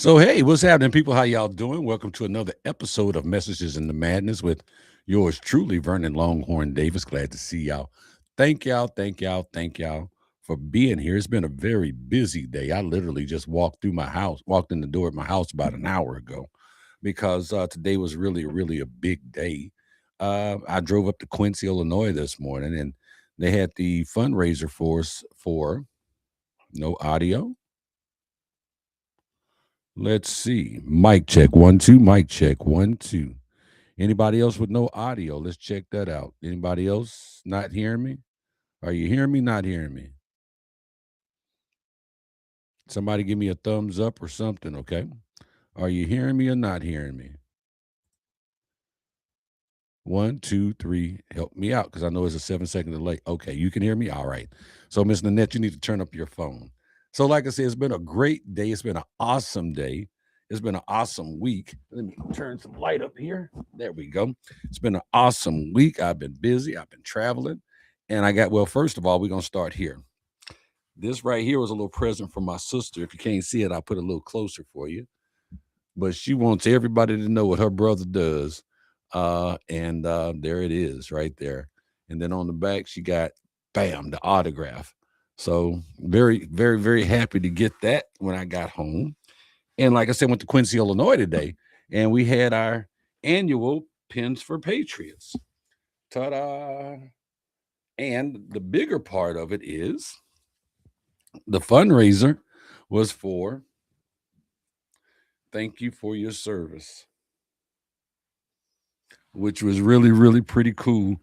So, hey, what's happening, people? How y'all doing? Welcome to another episode of Messages in the Madness with yours truly, Vernon Longhorn Davis. Glad to see y'all. Thank y'all for being here. It's been a very busy day. I literally just walked in the door at my house about an hour ago because today was really a big day. I drove up to Quincy, Illinois this morning, and they had the fundraiser for us for no audio. Let's see. Mic check. 1 2. Mic check. 1 2. Anybody else with no audio? Let's check that out. Anybody else not hearing me? Are you hearing me? Not hearing me? Somebody give me a thumbs up or something, okay? Are you hearing me or not hearing me? 1 2 3. Help me out because I know it's a 7 second delay. Okay, you can hear me? All right. So, Miss Nanette, you need to turn up your phone. So, like I said, it's been a great day. It's been an awesome day. It's been an awesome week. Let me turn some light up here. There we go. It's been an awesome week. I've been busy. I've been traveling. And well, first of all, we're going to start here. This right here was a little present from my sister. If you can't see it, I'll put it a little closer for you. But she wants everybody to know what her brother does. And there it is right there. And then on the back, she got, bam, the autograph. So very happy to get that when I got home. And like I said, went to Quincy, Illinois today, and we had our annual Pins for Patriots. Ta-da! And the bigger part of it is the fundraiser was for thank you for your service, which was really pretty cool.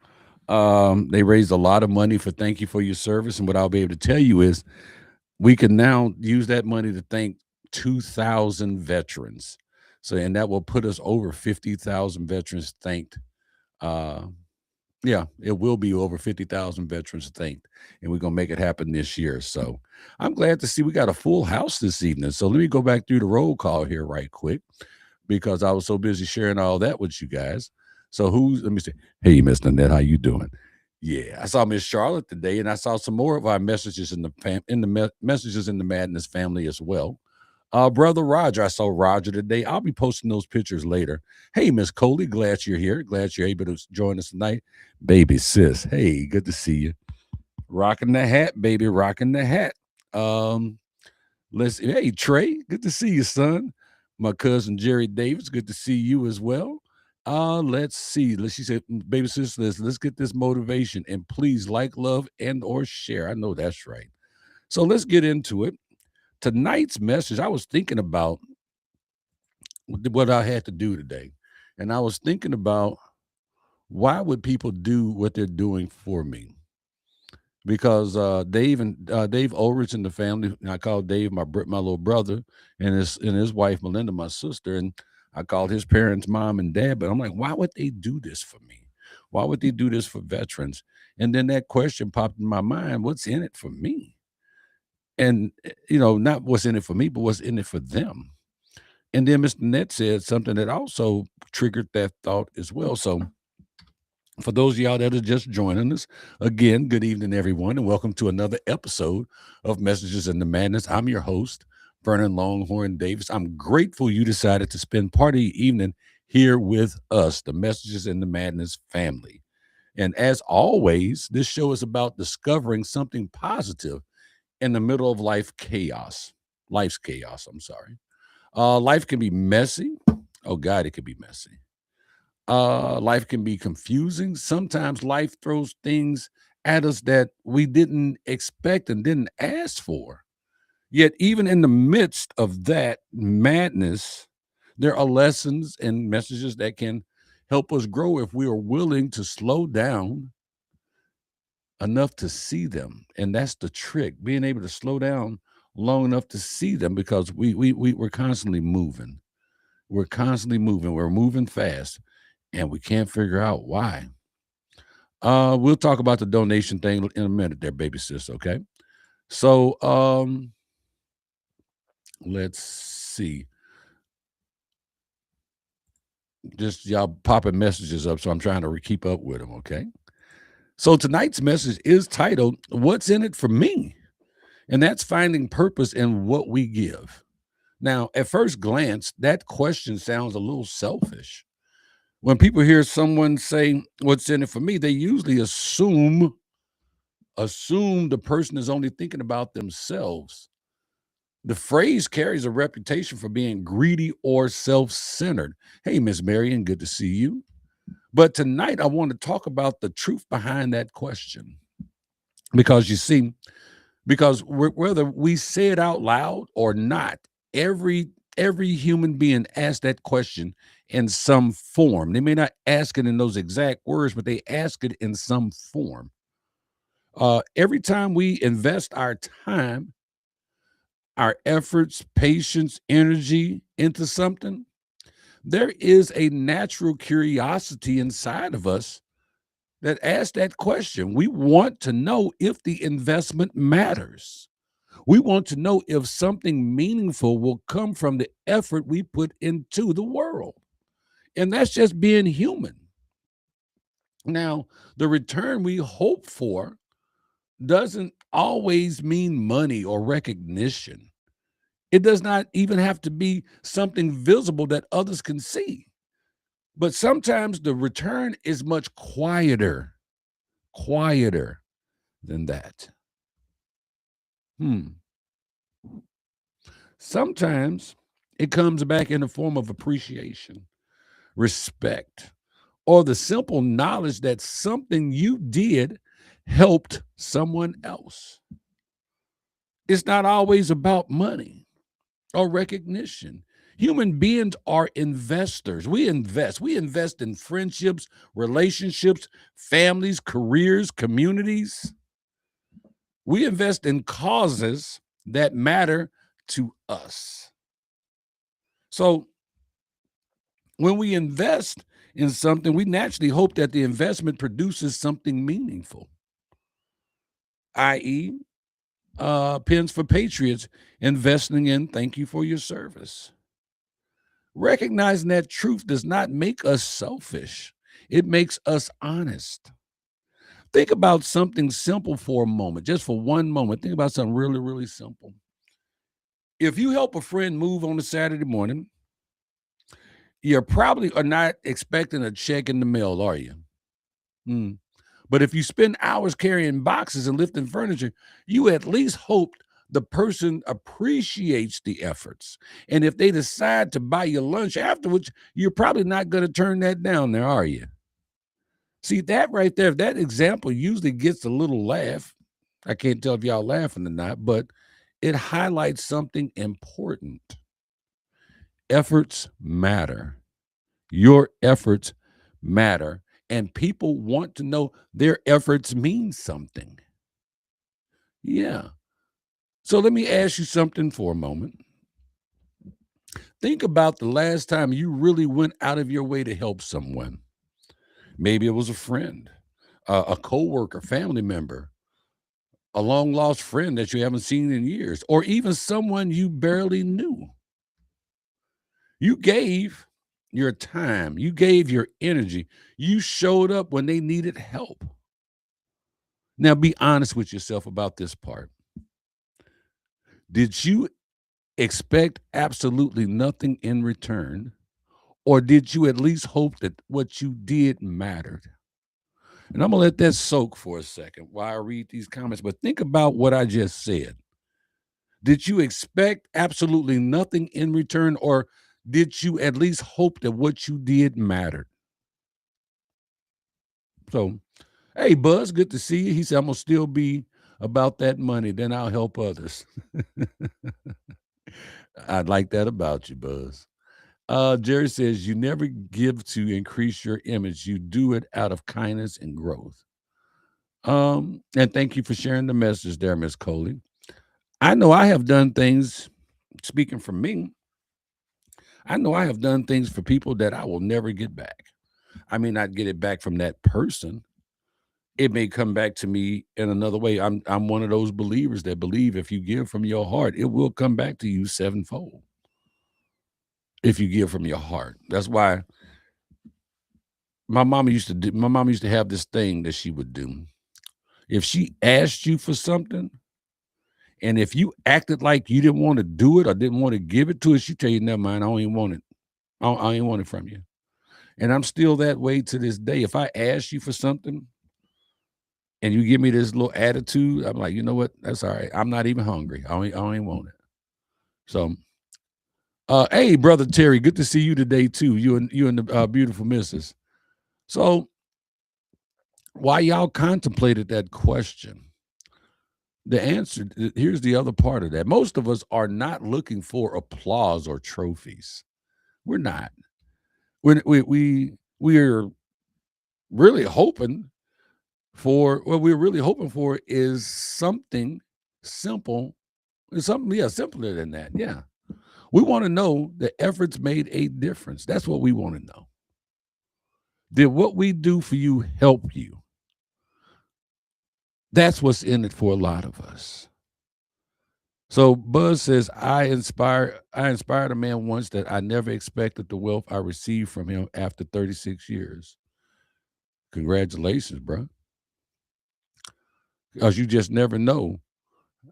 They raised a lot of money for thank you for your service. And what I'll be able to tell you is we can now use that money to thank 2,000 veterans. So, and that will put us over 50,000 veterans thanked. Uh, yeah, it will be over 50,000 veterans thanked, and we're gonna make it happen this year. So, I'm glad to see we got a full house this evening. So, let me go back through the roll call here right quick because I was so busy sharing all that with you guys. So, let me see. Hey, Miss Nanette, how you doing? Yeah, I saw Miss Charlotte today, and I saw some more of our messages in the messages in the Madness family as well. Brother Roger, I saw Roger today. I'll be posting those pictures later. Hey, Miss Coley, glad you're here. Glad you're able to join us tonight. Baby sis, hey, good to see you. Rocking the hat, baby, rocking the hat. Um, hey, Trey, good to see you, son. My cousin Jerry Davis, good to see you as well. Let's see. She said, baby sis, let's get this motivation and please like, love, and or share. I know that's right. So let's get into it. Tonight's message, I was thinking about what I had to do today. And I was thinking about why would people do what they're doing for me? Because Dave Ulrich and the family, and I called Dave my little brother, and his wife Melinda, my sister, and I called his parents mom and dad. But I'm like, why would they do this for me? Why would they do this for veterans? And then that question popped in my mind: what's in it for me? And not what's in it for me, but what's in it for them. And then Mr. Net said something that also triggered that thought as well. So for those of y'all that are just joining us, again, good evening, everyone, and welcome to another episode of Messages in the Madness. I'm your host, Vernon Longhorn Davis. I'm grateful you decided to spend part of your evening here with us, the Messages in the Madness family. And as always, this show is about discovering something positive in the middle of life's chaos. I'm sorry. Life can be messy. Oh, God, it can be messy. Life can be confusing. Sometimes life throws things at us that we didn't expect and didn't ask for. Yet, even in the midst of that madness, there are lessons and messages that can help us grow if we are willing to slow down enough to see them. And that's the trick, being able to slow down long enough to see them because we're constantly moving. We're constantly moving. We're moving fast and we can't figure out why. We'll talk about the donation thing in a minute there, baby sis, okay? So let's see. Just y'all popping messages up, so I'm trying to keep up with them, okay? So tonight's message is titled, What's in it for me? And that's finding purpose in what we give. Now, at first glance, that question sounds a little selfish. When people hear someone say, "What's in it for me?" they usually assume the person is only thinking about themselves. The phrase carries a reputation for being greedy or self-centered. Hey, Miss Marion, good to see you. But tonight I want to talk about the truth behind that question. Because you see, because whether we say it out loud or not, every every human being asks that question in some form. They may not ask it in those exact words, but they ask it in some form. Every time we invest our time, our efforts, patience, energy into something, there is a natural curiosity inside of us that asks that question. We want to know if the investment matters. We want to know if something meaningful will come from the effort we put into the world. And that's just being human. Now, the return we hope for doesn't always mean money or recognition. It does not even have to be something visible that others can see. But sometimes the return is much quieter than that. Hmm. Sometimes it comes back in the form of appreciation, respect, or the simple knowledge that something you did helped someone else. It's not always about money or recognition. Human beings are investors. We invest in friendships, relationships, families, careers, communities. We invest in causes that matter to us. So when we invest in something, we naturally hope that the investment produces something meaningful, i.e., Pens for Patriots investing in thank you for your service. Recognizing that truth does not make us selfish, it makes us honest. Think about something simple for a moment, just for one moment. Think about something really, really simple. If you help a friend move on a Saturday morning, you probably are not expecting a check in the mail, are you? Hmm. But if you spend hours carrying boxes and lifting furniture, you at least hope the person appreciates the efforts. And if they decide to buy you lunch afterwards, you're probably not going to turn that down there, are you? See, that right there, that example usually gets a little laugh. I can't tell if y'all laughing or not, but it highlights something important. Efforts matter. Your efforts matter. And people want to know their efforts mean something. Yeah. So let me ask you something for a moment. Think about the last time you really went out of your way to help someone. Maybe it was a friend, a coworker, family member, a long lost friend that you haven't seen in years, or even someone you barely knew. You gave your time, you gave your energy, you showed up when they needed help. Now, be honest with yourself about this part. Did you expect absolutely nothing in return? Or did you at least hope that what you did mattered? And I'm going to let that soak for a second while I read these comments. But think about what I just said. Did you expect absolutely nothing in return? Or did you at least hope that what you did mattered? So, hey, Buzz, good to see you. He said, I'm going to still be about that money. Then I'll help others. I like that about you, Buzz. Jerry says, you never give to increase your image. You do it out of kindness and growth. And thank you for sharing the message there, Miss Coley. I know I have done things, speaking for me, I know I have done things for people that I will never get back. I may not get it back from that person. It may come back to me in another way. I'm one of those believers that believe if you give from your heart, it will come back to you sevenfold. If you give from your heart. That's why my mama used to have this thing that she would do. If she asked you for something And if you acted like you didn't want to do it or didn't want to give it to her, she tell you, never mind, I don't even want it. I ain't want it from you. And I'm still that way to this day. If I ask you for something and you give me this little attitude, I'm like, you know what? That's all right. I'm not even hungry. I don't even want it. So, hey, brother Terry, good to see you today too. You and the beautiful missus. So, while y'all contemplated that question, the answer here's the other part of that. Most of us are not looking for applause or trophies. We're not. We're really hoping for what we're really hoping for is something simple, something simpler than that. Yeah. We want to know the efforts made a difference. That's what we want to know. Did what we do for you help you? That's what's in it for a lot of us. So Buzz says, I inspired a man once that I never expected the wealth I received from him after 36 years. Congratulations, bro. Because you just never know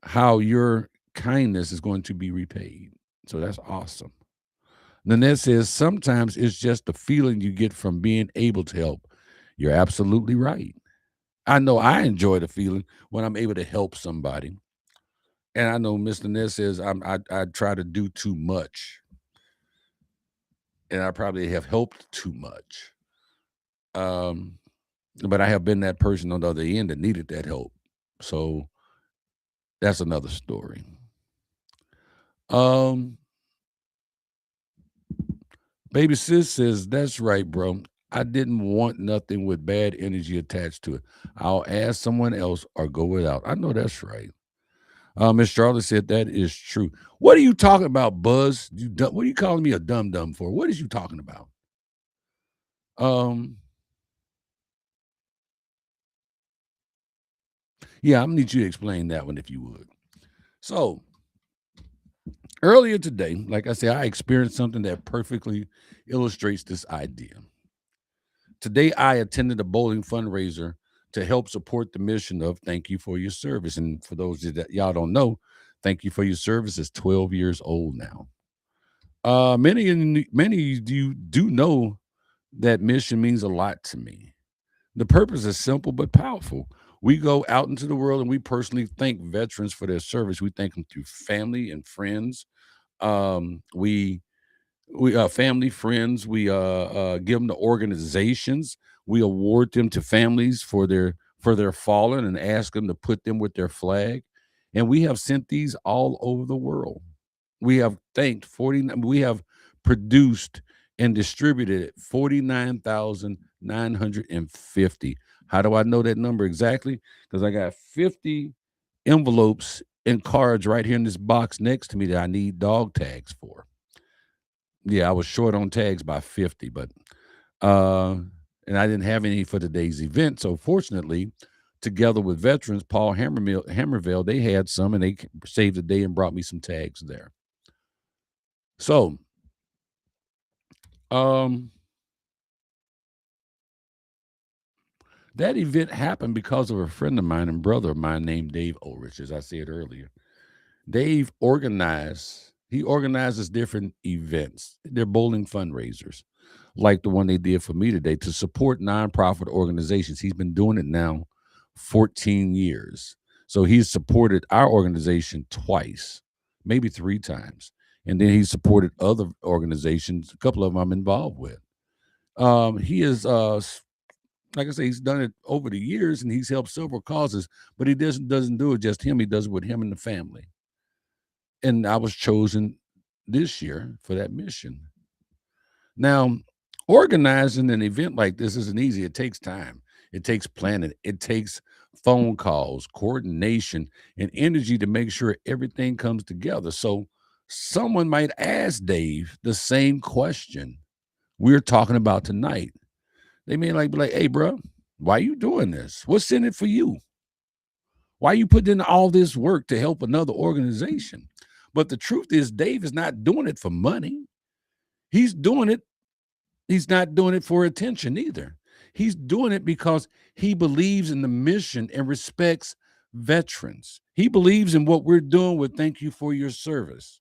how your kindness is going to be repaid. So that's awesome. Nanette says, sometimes it's just the feeling you get from being able to help. You're absolutely right. I know I enjoy the feeling when I'm able to help somebody. And I know Mr. Ness says I try to do too much. And I probably have helped too much. Um, but I have been that person on the other end that needed that help. So that's another story. Um, Baby sis says, that's right, bro. I didn't want nothing with bad energy attached to it. I'll ask someone else or go without. I know that's right. Miss Charlotte said that is true. What are you talking about, Buzz? What are you calling me a dum dum for? What is you talking about? Um, yeah, I'm gonna need you to explain that one if you would. So earlier today, like I said, I experienced something that perfectly illustrates this idea. Today, I attended a bowling fundraiser to help support the mission of Thank You for Your Service. And for those that y'all don't know, Thank You for Your Service is 12 years old now. Many of you do know that mission means a lot to me. The purpose is simple but powerful. We go out into the world and we personally thank veterans for their service. We thank them through family and friends. We family friends. We give them to organizations. We award them to families for their fallen and ask them to put them with their flag. And we have sent these all over the world. We have thanked 49. We have produced and distributed 49,950. How do I know that number exactly? Because I got 50 envelopes and cards right here in this box next to me that I need dog tags for. Yeah, I was short on tags by 50, but uh and I didn't have any for today's event. So fortunately, together with veterans, Paul Hammerville, they had some and they saved the day and brought me some tags there. So, um that event happened because of a friend of mine and brother of mine named Dave Ulrich, as I said earlier. He organizes different events. They're bowling fundraisers, like the one they did for me today to support nonprofit organizations. He's been doing it now 14 years. So he's supported our organization twice, maybe three times. And then he supported other organizations, a couple of them I'm involved with. He is like I say, he's done it over the years and he's helped several causes, but he doesn't do it just him. He does it with him and the family. And I was chosen this year for that mission. Now, organizing an event like this isn't easy. It takes time. It takes planning. It takes phone calls, coordination, and energy to make sure everything comes together. So someone might ask Dave the same question we're talking about tonight. They may be like, hey, bro, why are you doing this? What's in it for you? Why are you putting in all this work to help another organization? But the truth is, Dave is not doing it for money. He's doing it. He's not doing it for attention either. He's doing it because he believes in the mission and respects veterans. He believes in what we're doing with Thank You for Your Service.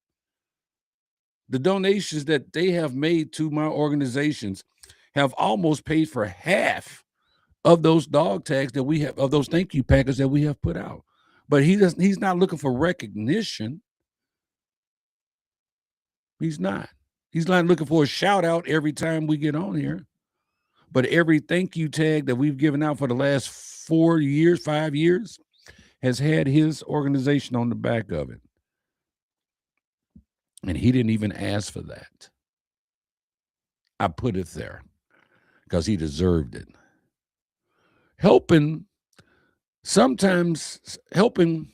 The donations that they have made to my organizations have almost paid for half of those dog tags that we have, of those thank you packets that we have put out. But he's not looking for recognition. He's not. He's not looking for a shout out every time we get on here. But every thank you tag that we've given out for the last 4 years, 5 years, has had his organization on the back of it. And he didn't even ask for that. I put it there because he deserved it. Sometimes helping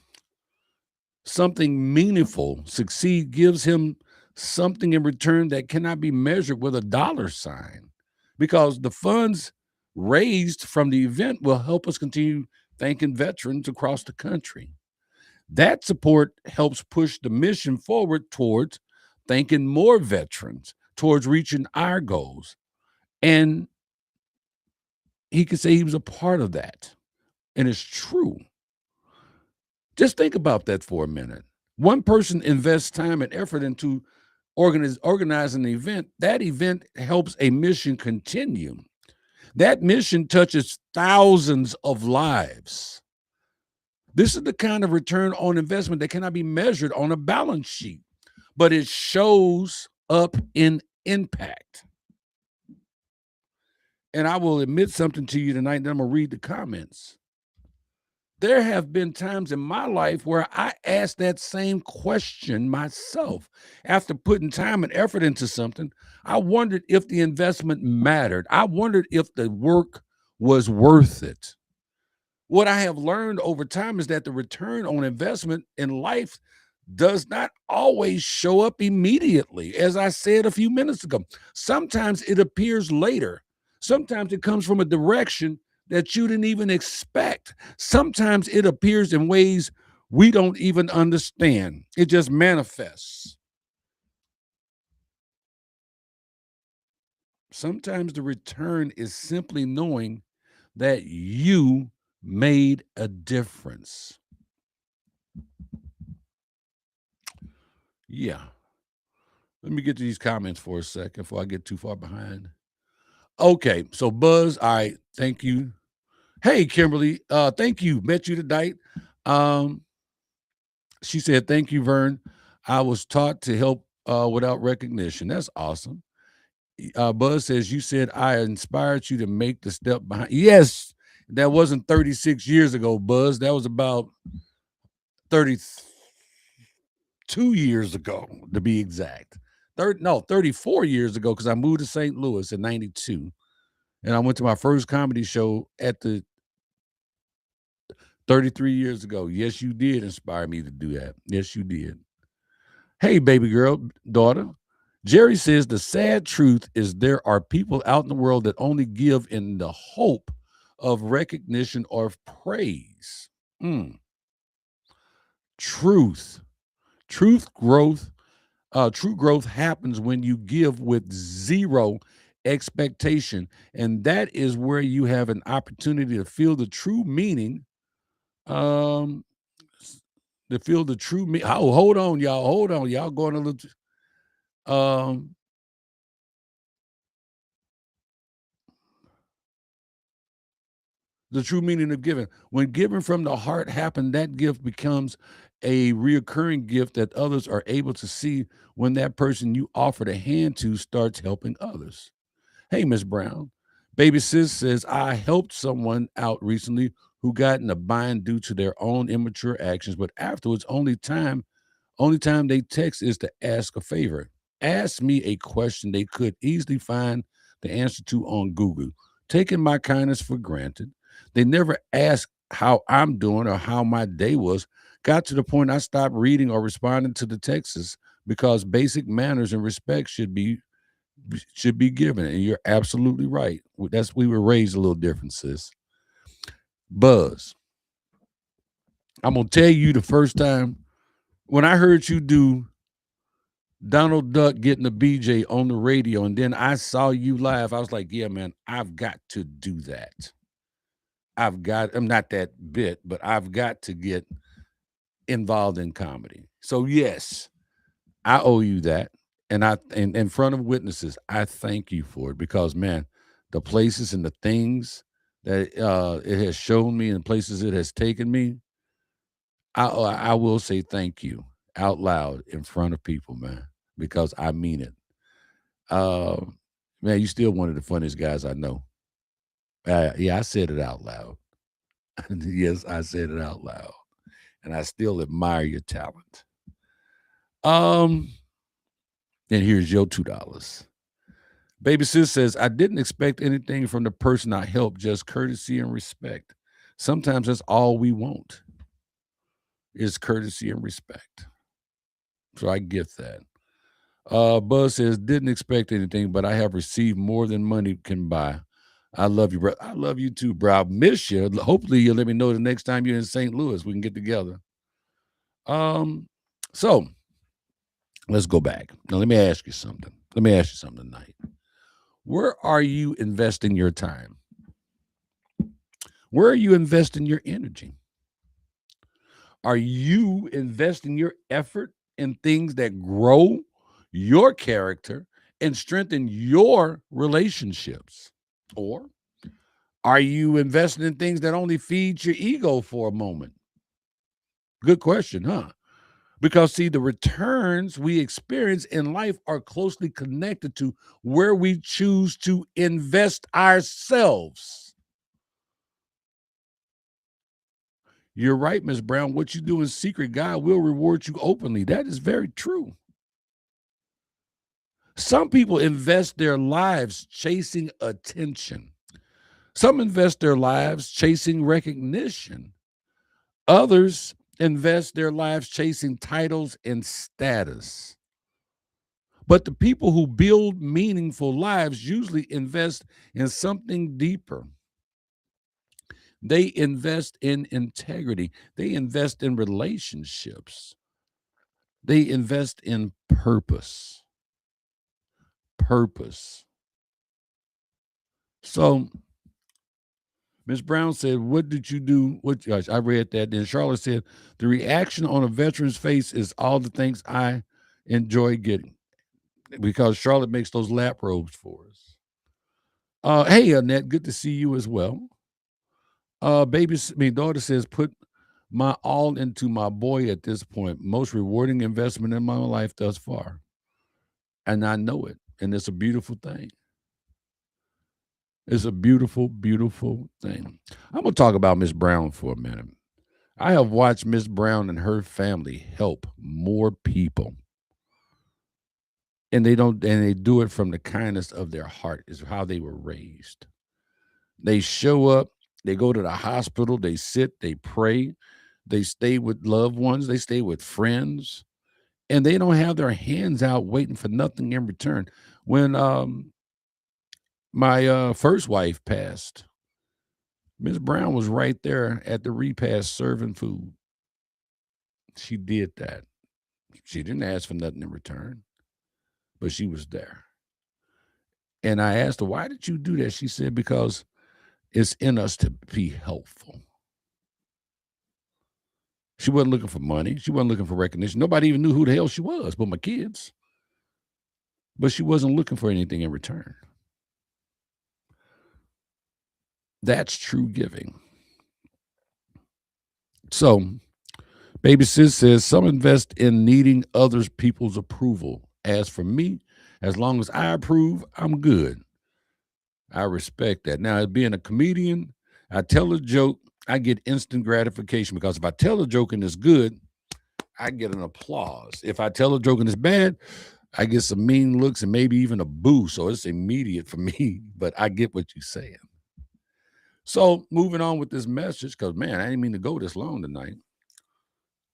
something meaningful succeed gives him something in return that cannot be measured with a dollar sign, because the funds raised from the event will help us continue thanking veterans across the country. That support helps push the mission forward towards thanking more veterans, towards reaching our goals. And he could say he was a part of that. And it's true. Just think about that for a minute. One person invests time and effort into organizing an event. That event helps a mission continue. That mission touches thousands of lives. This is the kind of return on investment that cannot be measured on a balance sheet, but it shows up in impact. And I will admit something to you tonight, and I'm going to read the comments. There have been times in my life where I asked that same question myself. After putting time and effort into something, I wondered if the investment mattered. I wondered if the work was worth it. What I have learned over time is that the return on investment in life does not always show up immediately. As I said a few minutes ago, sometimes it appears later. Sometimes it comes from a direction that you didn't even expect. Sometimes it appears in ways we don't even understand. It just manifests. Sometimes the return is simply knowing that you made a difference. Yeah. Let me get to these comments for a second before I get too far behind. Okay, so Buzz, all right, thank you. Hey, Kimberly, thank you. Met you tonight. She said, thank you, Vern. I was taught to help without recognition. That's awesome. Buzz says, you said I inspired you to make the step behind. Yes, that wasn't 36 years ago, Buzz. That was about 32 years ago, to be exact. 34 years ago, because I moved to St. Louis in 92. And I went to my first comedy show at the 33 years ago. Yes, you did inspire me to do that. Yes, you did. Hey, baby girl, daughter. Jerry says the sad truth is there are people out in the world that only give in the hope of recognition or of praise. Truth. True growth happens when you give with zero expectation. And that is where you have an opportunity to feel the true meaning. Oh, hold on, y'all. Hold on. Y'all going a little the true meaning of giving. When giving from the heart happens, that gift becomes a reoccurring gift that others are able to see when that person you offered a hand to starts helping others. Hey, Miss Brown. Baby sis says, I helped someone out recently who got in a bind due to their own immature actions, but afterwards, only time they text is to ask a favor. Ask me a question they could easily find the answer to on Google. Taking my kindness for granted. They never ask how I'm doing or how my day was. Got to the point I stopped reading or responding to the texts because basic manners and respect should be given. And you're absolutely right. We were raised a little different, sis. Buzz, I'm gonna tell you the first time when I heard you do Donald Duck getting a BJ on the radio, and then I saw you live, I was like, yeah, man, I've got to do that. I'm not that bit, but I've got to get involved in comedy. So yes, I owe you that. And in front of witnesses, I thank you for it because man, the places and the things that it has shown me and places it has taken me, I will say thank you out loud in front of people, man, because I mean it. Uh, man, you still one of the funniest guys I know. Yeah, I said it out loud. Yes, I said it out loud, and I still admire your talent. Um, and here's your $2. Baby sis says, I didn't expect anything from the person I helped, just courtesy and respect. Sometimes that's all we want is courtesy and respect. So I get that. Buzz says, didn't expect anything, but I have received more than money can buy. I love you, bro. I love you too, bro. I miss you. Hopefully you'll let me know the next time you're in St. Louis. We can get together. So let's go back. Now let me ask you something. Let me ask you something tonight. Where are you investing your time? Where are you investing your energy? Are you investing your effort in things that grow your character and strengthen your relationships? Or are you investing in things that only feed your ego for a moment? Good question, huh? Because, see, the returns we experience in life are closely connected to where we choose to invest ourselves. You're right, Miss Brown. What you do in secret, God will reward you openly. That is very true. Some people invest their lives chasing attention. Some invest their lives chasing recognition. Others invest their lives chasing titles and status. But the people who build meaningful lives usually invest in something deeper. They invest in integrity. They invest in relationships. They invest in purpose. Purpose. So Ms. Brown said, what did you do? What gosh, I read that. Then Charlotte said, the reaction on a veteran's face is all the things I enjoy getting. Because Charlotte makes those lap robes for us. Hey, Annette, good to see you as well. My daughter says, put my all into my boy at this point. Most rewarding investment in my life thus far. And I know it. And it's a beautiful thing. It's a beautiful, beautiful thing. I'm going to talk about Miss Brown for a minute. I have watched Miss Brown and her family help more people. And they do it from the kindness of their heart, is how they were raised. They show up, they go to the hospital, they sit, they pray, they stay with loved ones, they stay with friends, and they don't have their hands out waiting for nothing in return. When my first wife passed, Miss Brown was right there at the repast serving food. She did that. She didn't ask for nothing in return, but she was there. And I asked her, why did you do that? She said, because it's in us to be helpful. She wasn't looking for money. She wasn't looking for recognition. Nobody even knew who the hell she was but my kids. But she wasn't looking for anything in return. That's true giving. So, Baby Sis says, some invest in needing others people's approval. As for me, as long as I approve, I'm good. I respect that. Now, as being a comedian, I tell a joke, I get instant gratification because if I tell a joke and it's good, I get an applause. If I tell a joke and it's bad, I get some mean looks and maybe even a boo. So it's immediate for me, but I get what you're saying. So moving on with this message, because man, I didn't mean to go this long tonight.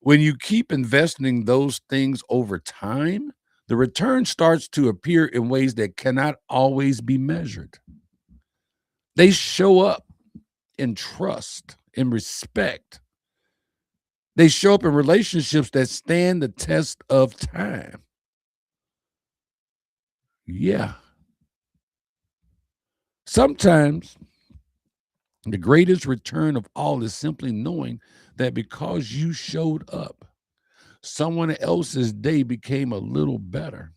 When you keep investing those things over time, the return starts to appear in ways that cannot always be measured. They show up in trust, in respect. They show up in relationships that stand the test of time. Yeah. Sometimes The greatest return of all is simply knowing that because you showed up, someone else's day became a little better.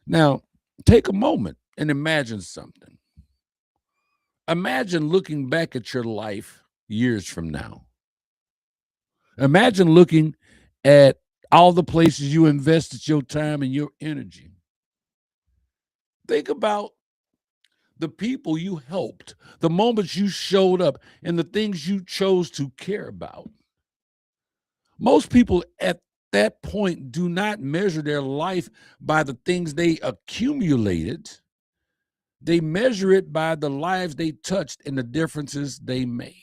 Now, take a moment and imagine something. Imagine looking back at your life years from now. Imagine looking at all the places you invested your time and your energy. Think about the people you helped, the moments you showed up, and the things you chose to care about. Most people at that point do not measure their life by the things they accumulated. They measure it by the lives they touched and the differences they made.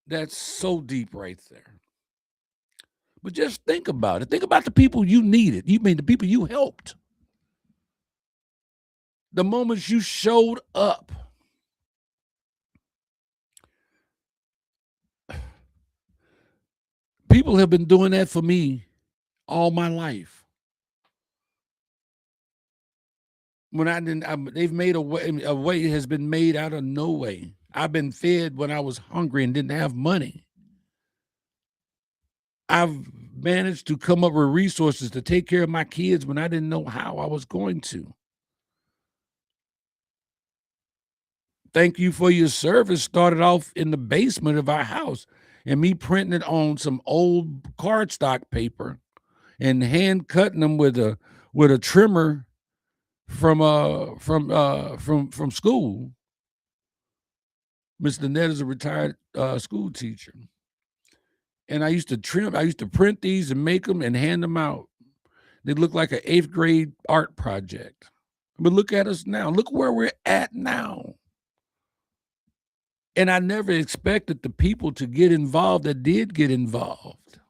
That's so deep right there. But just think about it. Think about the people you needed. You mean the people you helped. The moments you showed up. People have been doing that for me all my life. When I didn't, they've made a way has been made out of no way. I've been fed when I was hungry and didn't have money. I've managed to come up with resources to take care of my kids when I didn't know how I was going to. Thank you for your service started off in the basement of our house and me printing it on some old cardstock paper and hand cutting them with a trimmer from school. Mr. Ned is a retired school teacher. And I used to print these and make them and hand them out. They look like an 8th grade art project. But look at us now. Look where we're at now. And I never expected the people to get involved that did get involved.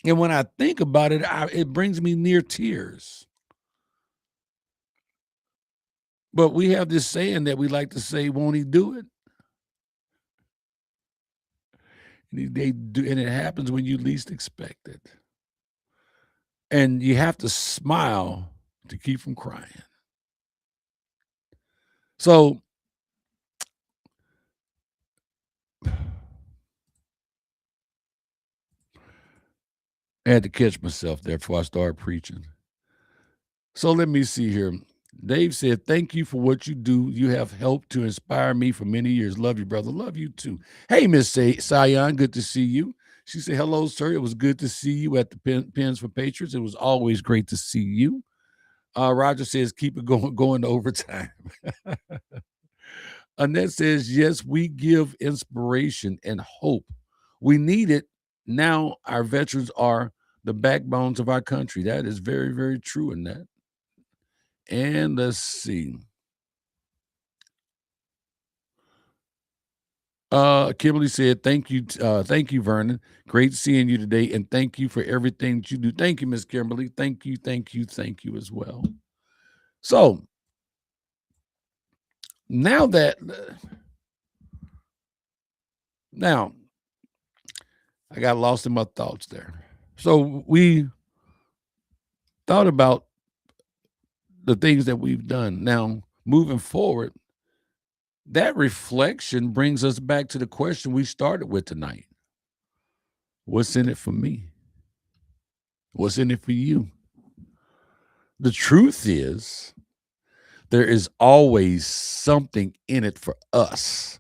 And when I think about it, it brings me near tears. But we have this saying that we like to say, won't he do it? And they do, and it happens when you least expect it. And you have to smile to keep from crying. So I had to catch myself there before I started preaching. So let me see here. Dave said, thank you for what you do. You have helped to inspire me for many years. Love you, brother. Love you too. Hey, Miss Sion, good to see you. She said, hello, sir. It was good to see you at the Pens for Patriots. It was always great to see you. Roger says, keep it going to overtime. Annette says, yes, we give inspiration and hope. We need it. Now our veterans are the backbones of our country. That is very, very true, Annette. And let's see. Kimberly said, thank you, Vernon. Great seeing you today, and thank you for everything that you do. Thank you, Miss Kimberly. Thank you as well. So now I got lost in my thoughts there. So we thought about the things that we've done. Now, moving forward, that reflection brings us back to the question we started with tonight. What's in it for me? What's in it for you? The truth is, there is always something in it for us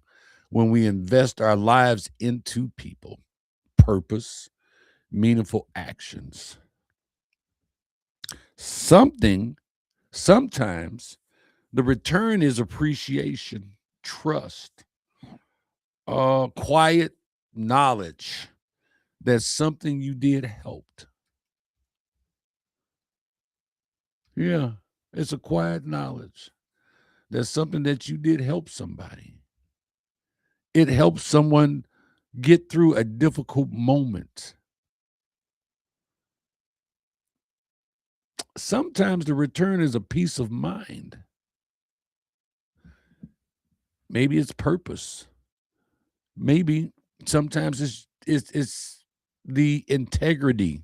when we invest our lives into people, purpose, meaningful actions. Sometimes the return is appreciation, trust, quiet knowledge that something you did helped. Yeah, it's a quiet knowledge that something that you did help somebody. It helps someone get through a difficult moment. Sometimes the return is a peace of mind. Maybe it's purpose. Maybe sometimes it's the integrity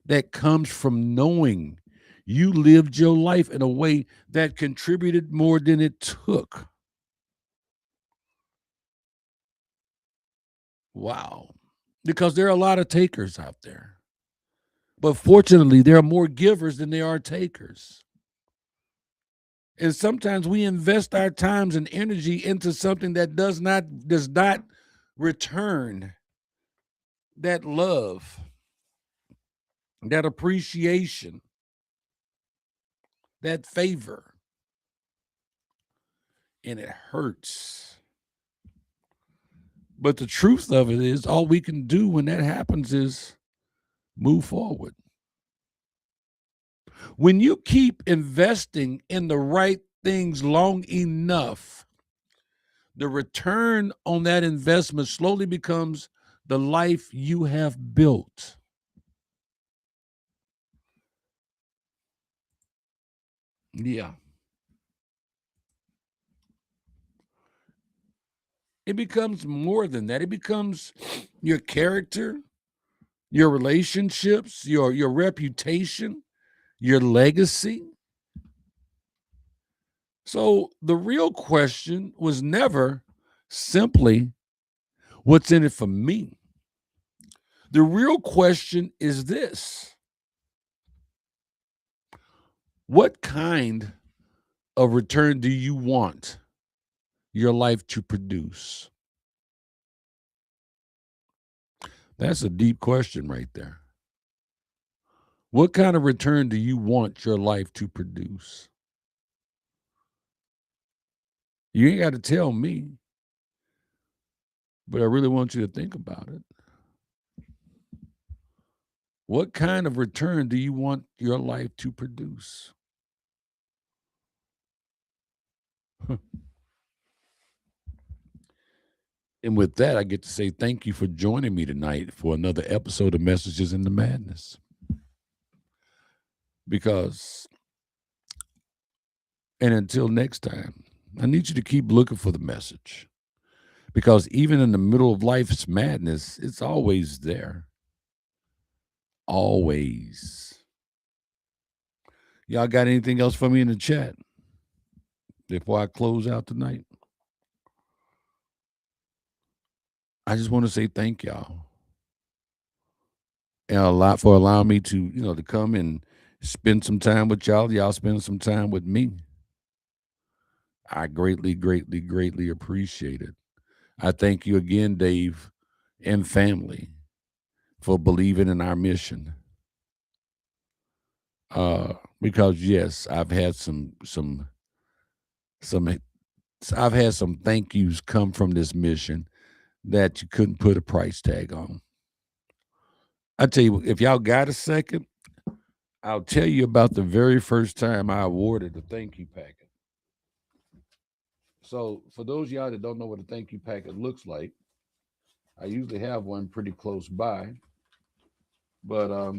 that comes from knowing you lived your life in a way that contributed more than it took. Wow. Because there are a lot of takers out there. But fortunately, there are more givers than there are takers. And sometimes we invest our times and energy into something that does not return that love, that appreciation, that favor, and it hurts. But the truth of it is, all we can do when that happens is move forward. When you keep investing in the right things long enough, the return on that investment slowly becomes the life you have built. Yeah. It becomes more than that. It becomes your character, your relationships, your reputation, your legacy. So the real question was never simply what's in it for me. The real question is this: what kind of return do you want your life to produce? That's a deep question right there. What kind of return do you want your life to produce? You ain't got to tell me, but I really want you to think about it. What kind of return do you want your life to produce? And with that, I get to say thank you for joining me tonight for another episode of Messages in the Madness. Because, and until next time, I need you to keep looking for the message. Because even in the middle of life's madness, it's always there. Always. Y'all got anything else for me in the chat before I close out tonight? I just want to say thank y'all. And a lot for allowing me to, to come and spend some time with y'all. Y'all spend some time with me. I greatly, greatly, greatly appreciate it. I thank you again, Dave and family, for believing in our mission. Because yes, some I've had some thank yous come from this mission that you couldn't put a price tag on. I tell you, if y'all got a second, I'll tell you about the very first time I awarded a thank you packet. So, for those of y'all that don't know what a thank you packet looks like, I usually have one pretty close by, but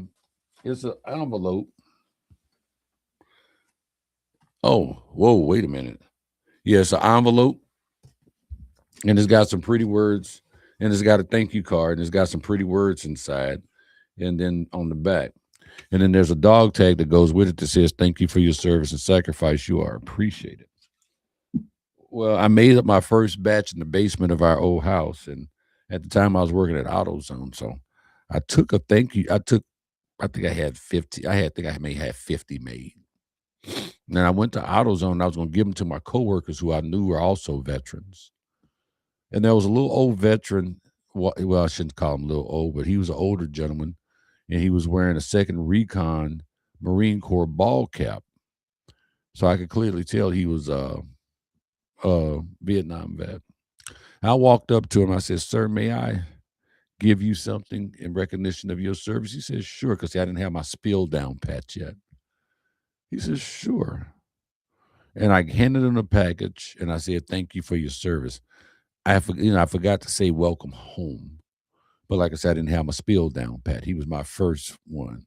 it's an envelope. Oh, whoa, wait a minute. Yeah, it's an envelope, and it's got some pretty words, and it's got a thank you card, and it's got some pretty words inside, and then on the back. And then there's a dog tag that goes with it that says, "Thank you for your service and sacrifice. You are appreciated." Well, I made up my first batch in the basement of our old house, and at the time I was working at AutoZone, so I took a thank you. I think I had 50. Think I may have 50 made. And then I went to AutoZone. And I was going to give them to my coworkers who I knew were also veterans. And there was a little old veteran. Well, I shouldn't call him a little old, but he was an older gentleman, and he was wearing a second recon Marine Corps ball cap. So I could clearly tell he was a Vietnam vet. I walked up to him. I said, "Sir, may I give you something in recognition of your service?" He said, "Sure," because I didn't have my spill down pat yet. He says, "Sure." And I handed him a package, and I said, "Thank you for your service." I forgot to say welcome home. But like I said, I didn't have my spill down pat. He was my first one.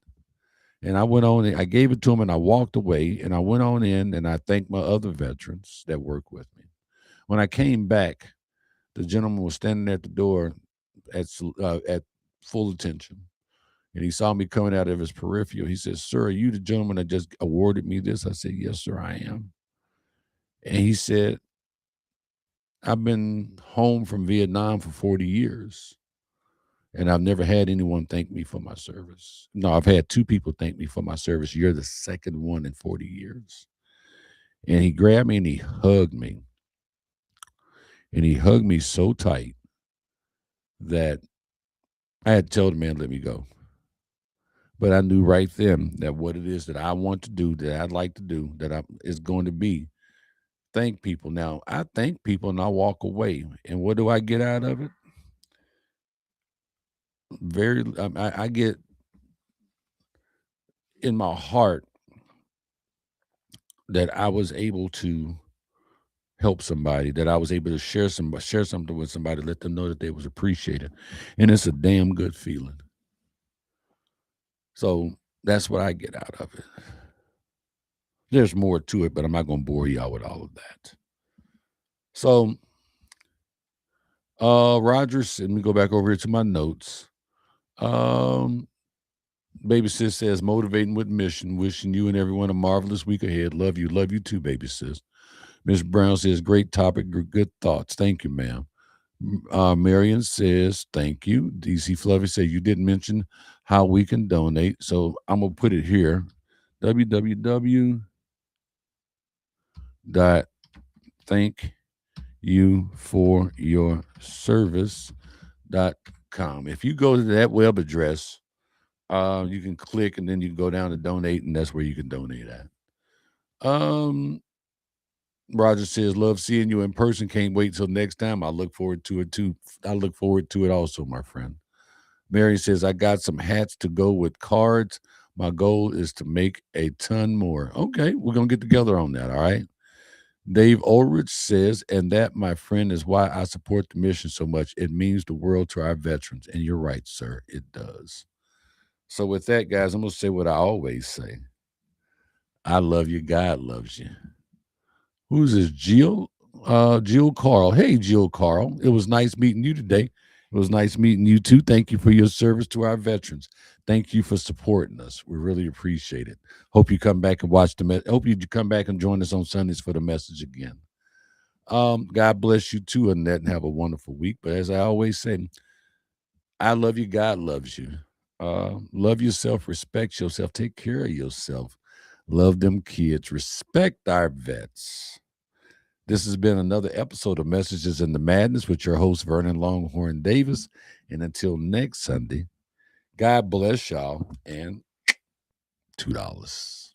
And I went on, I gave it to him, and I walked away, and I went on in, and I thanked my other veterans that work with me. When I came back, the gentleman was standing at the door at full attention. And he saw me coming out of his peripheral. He said, "Sir, are you the gentleman that just awarded me this?" I said, "Yes, sir, I am." And he said, "I've been home from Vietnam for 40 years, and I've never had anyone thank me for my service. No, I've had two people thank me for my service. You're the second one in 40 years." And he grabbed me and he hugged me. And he hugged me so tight that I had to tell the man, "Let me go." But I knew right then that what it is that I want to do, that I'd like to do, is going to be thank people. Now, I thank people and I walk away. And what do I get out of it? I get in my heart that I was able to help somebody, that I was able to share something with somebody, let them know that they was appreciated. And it's a damn good feeling. So that's what I get out of it. There's more to it, but I'm not going to bore y'all with all of that. So, Rogers, let me go back over here to my notes. Um, Baby sis says, motivating with mission, wishing you and everyone a marvelous week ahead. Love you too, baby sis. Miss Brown says, great topic, good thoughts. Thank you, ma'am. Marion says, thank you. DC Fluffy said, you didn't mention how we can donate, so I'm gonna put it here. www.thankyouforyourservice.com. If you go to that web address, you can click and then you can go down to donate, and that's where you can donate at. Roger says, love seeing you in person. Can't wait till next time. I look forward to it too. I look forward to it also, my friend. Mary says, I got some hats to go with cards. My goal is to make a ton more. Okay, we're going to get together on that, all right? Dave Ulrich says, and that, my friend, is why I support the mission so much. It means the world to our veterans. And you're right, sir. It does. So with that, guys, I'm going to say what I always say. I love you. God loves you. Who's this? Jill Carl. Hey, Jill Carl. It was nice meeting you today. It was nice meeting you too. Thank you for your service to our veterans. Thank you for supporting us. We really appreciate it. Hope you come back and watch hope you come back and join us on Sundays for the message again. God bless you too, Annette, and have a wonderful week. But as I always say, I love you. God loves you. Love yourself, respect yourself, take care of yourself. Love them kids, respect our vets. This has been another episode of Messages in the Madness with your host, Vernon Longhorn Davis. And until next Sunday, God bless y'all and $2.